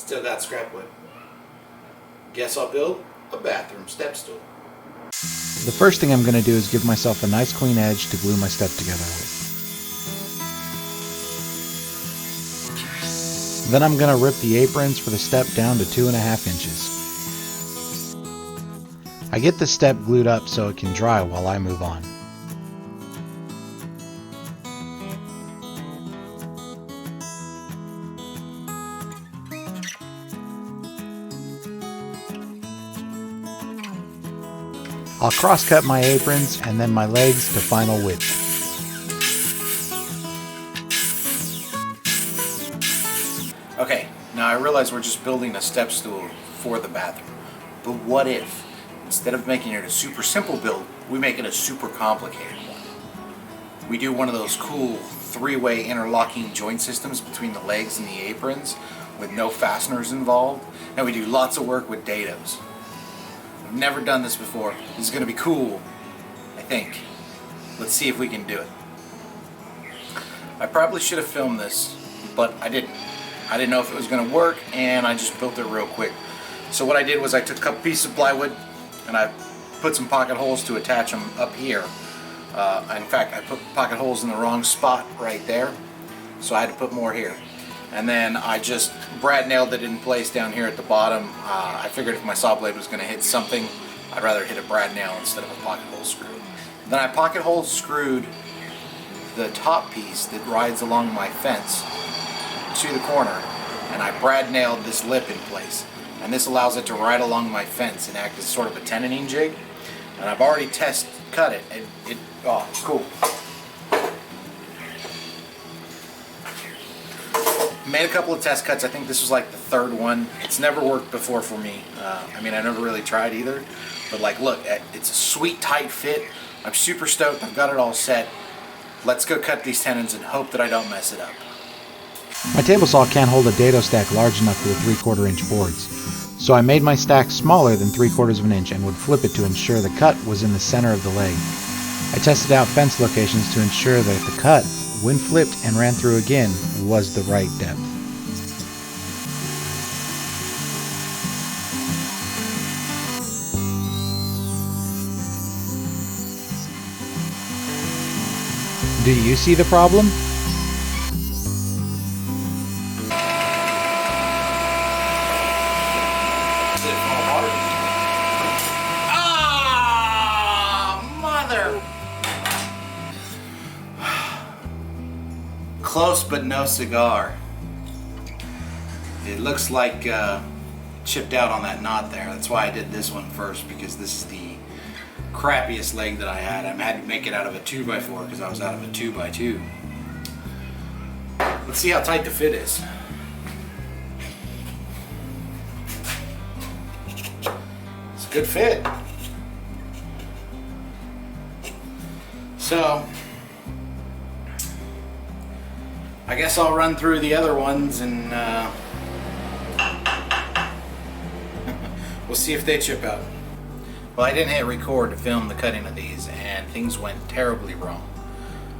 Still got scrap wood. Guess I'll build a bathroom step stool. The first thing I'm going to do is give myself a nice clean edge to glue my step together with. Then I'm going to rip the aprons for the step down to 2.5 inches. I get the step glued up so it can dry while I move on. I'll cross-cut my aprons and then my legs to final width. Okay, now I realize we're just building a step stool for the bathroom. But what if, instead of making it a super simple build, we make it a super complicated one? We do one of those cool three-way interlocking joint systems between the legs and the aprons with no fasteners involved. And we do lots of work with dados. I've never done this before. This is going to be cool, I think. Let's see if we can do it. I probably should have filmed this, but I didn't. I didn't know if it was going to work, and I just built it real quick. So what I did was I took a couple pieces of plywood, and I put some pocket holes to attach them up here. In fact, I put pocket holes in the wrong spot right there, so I had to put more here. And then I just brad nailed it in place down here at the bottom. I figured if my saw blade was going to hit something, I'd rather hit a brad nail instead of a pocket hole screw. Then I pocket hole screwed the top piece that rides along my fence to the corner, and I brad nailed this lip in place. And this allows it to ride along my fence and act as sort of a tenoning jig. And I've already test cut it. Oh, it's cool. Made a couple of test cuts. I think this was like the third one. It's never worked before for me. I mean, I never really tried either. But like, look, it's a sweet tight fit. I'm super stoked. I've got it all set. Let's go cut these tenons and hope that I don't mess it up. My table saw can't hold a dado stack large enough for the 3/4 inch boards, so I made my stack smaller than 3/4 of an inch and would flip it to ensure the cut was in the center of the leg. I tested out fence locations to ensure that the cut, when flipped and ran through again, was the right depth. Do you see the problem? Close but no cigar. It looks like chipped out on that knot there. That's why I did this one first, because this is the crappiest leg that I had. I had to make it out of a 2x4 because I was out of a 2x2. Let's see how tight the fit is. It's a good fit. So I guess I'll run through the other ones and we'll see if they chip out. Well, I didn't hit record to film the cutting of these, and things went terribly wrong.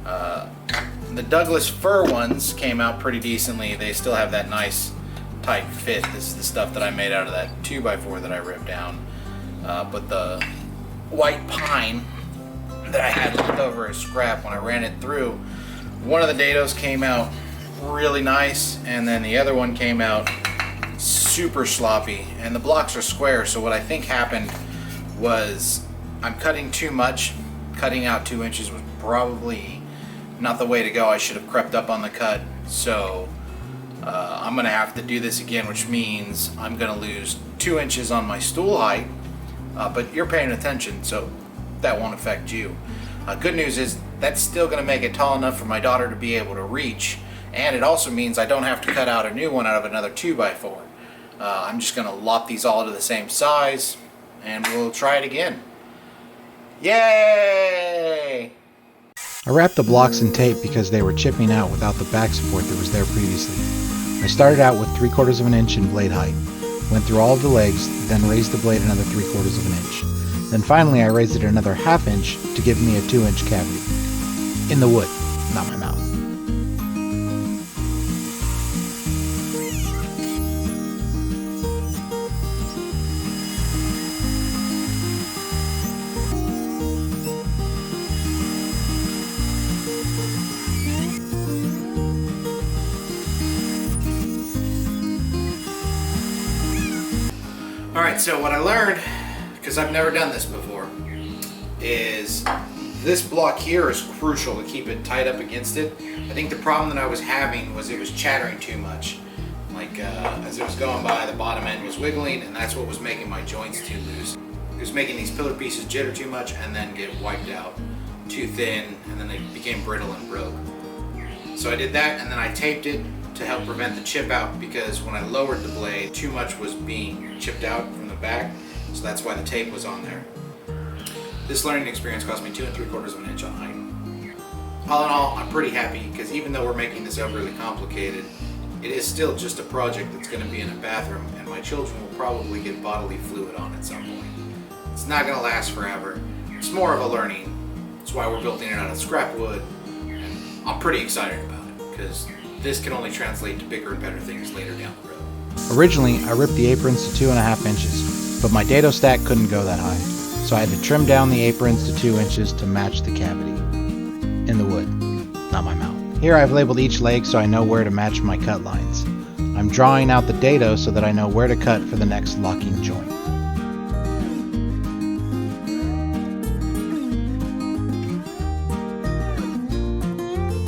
The Douglas fir ones came out pretty decently. They still have that nice tight fit. This is the stuff that I made out of that 2x4 that I ripped down. But the white pine that I had left over as scrap, when I ran it through, one of the dados came out really nice, and then the other one came out super sloppy. And the blocks are square, so what I think happened was I'm cutting too much. Cutting out 2 inches was probably not the way to go. I should have crept up on the cut. So I'm gonna have to do this again, which means I'm gonna lose 2 inches on my stool height. But you're paying attention, so that won't affect you. Good news is that's still going to make it tall enough for my daughter to be able to reach, and it also means I don't have to cut out a new one out of another 2x4. I'm just going to lop these all to the same size, and we'll try it again. Yay! I wrapped the blocks in tape because they were chipping out without the back support that was there previously. I started out with 3/4 of an inch in blade height, went through all of the legs, then raised the blade another 3/4 of an inch. Then finally I raised it another 1/2 inch to give me a 2-inch cavity. In the wood, not my mouth. Alright, so what I learned, because I've never done this before, is this block here is crucial to keep it tied up against it. I think the problem that I was having was it was chattering too much. Like as it was going by, the bottom end was wiggling, and that's what was making my joints too loose. It was making these pillar pieces jitter too much and then get wiped out too thin, and then they became brittle and broke. So I did that, and then I taped it to help prevent the chip out, because when I lowered the blade, too much was being chipped out from the back, so that's why the tape was on there. This learning experience cost me 2 3/4 inches on height. All in all, I'm pretty happy, because even though we're making this overly complicated, it is still just a project that's going to be in a bathroom, and my children will probably get bodily fluid on at some point. It's not going to last forever. It's more of a learning. That's why we're building it out of scrap wood, and I'm pretty excited about it, because this can only translate to bigger and better things later down the road. Originally, I ripped the aprons to 2.5 inches, but my dado stack couldn't go that high, so I had to trim down the aprons to 2 inches to match the cavity in the wood, not my mouth. Here I've labeled each leg so I know where to match my cut lines. I'm drawing out the dado so that I know where to cut for the next locking joint.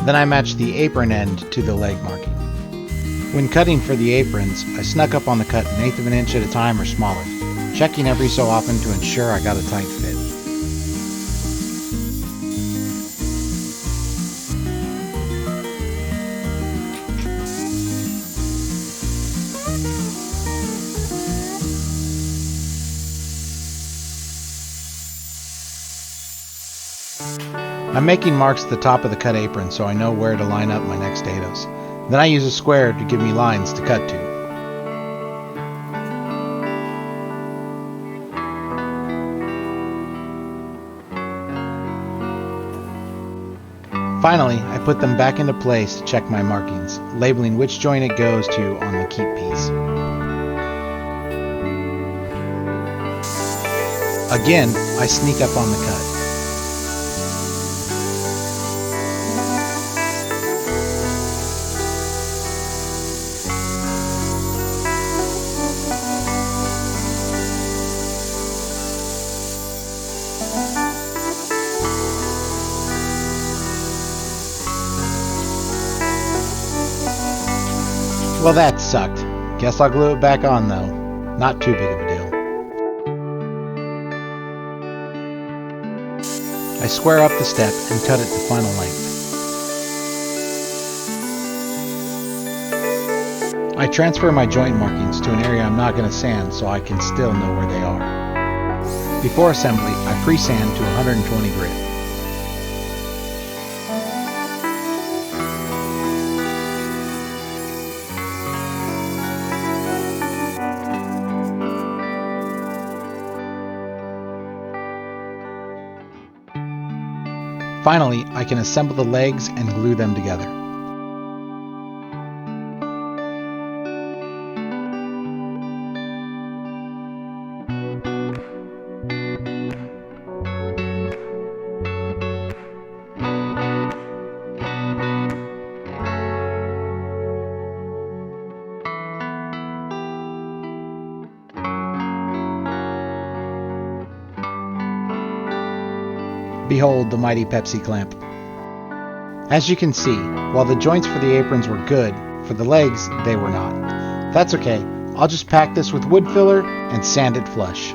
Then I matched the apron end to the leg marking. When cutting for the aprons, I snuck up on the cut 1/8 of an inch at a time or smaller, checking every so often to ensure I got a tight fit. I'm making marks at the top of the cut apron so I know where to line up my next dados. Then I use a square to give me lines to cut to. Finally, I put them back into place to check my markings, labeling which joint it goes to on the keep piece. Again, I sneak up on the cut. Well, that sucked. Guess I'll glue it back on though. Not too big of a deal. I square up the step and cut it to final length. I transfer my joint markings to an area I'm not going to sand so I can still know where they are. Before assembly, I pre-sand to 120 grit. Finally, I can assemble the legs and glue them together. Behold the mighty Pepsi clamp. As you can see, while the joints for the aprons were good, for the legs, they were not. That's okay, I'll just pack this with wood filler and sand it flush.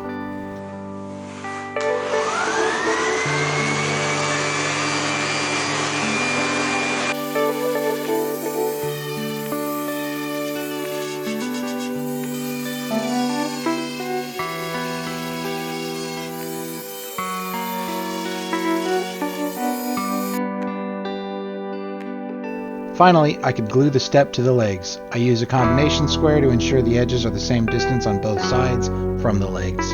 Finally, I could glue the step to the legs. I use a combination square to ensure the edges are the same distance on both sides from the legs.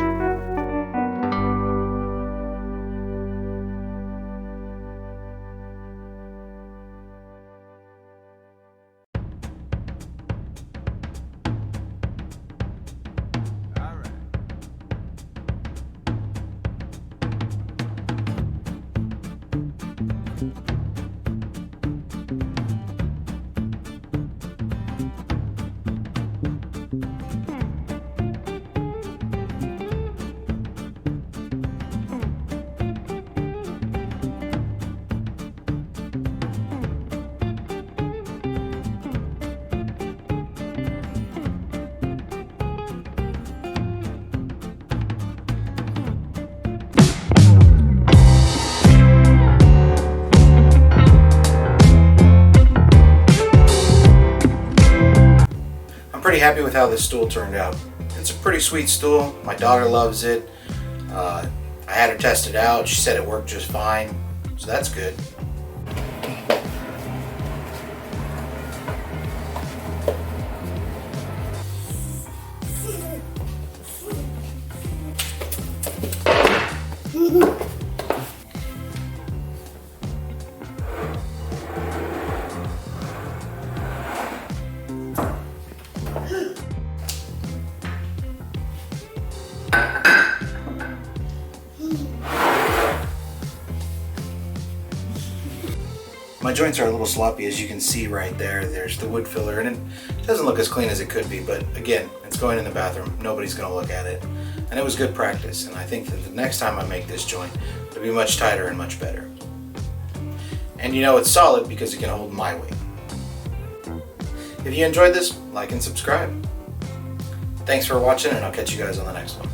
pretty happy with how this stool turned out. It's a pretty sweet stool. My daughter loves it. I had her test it out. She said it worked just fine, so that's good. My joints are a little sloppy, as you can see right there. There's the wood filler, and it doesn't look as clean as it could be, but again, it's going in the bathroom. Nobody's going to look at it. And it was good practice, and I think that the next time I make this joint, it'll be much tighter and much better. And you know it's solid because it can hold my weight. If you enjoyed this, like and subscribe. Thanks for watching, and I'll catch you guys on the next one.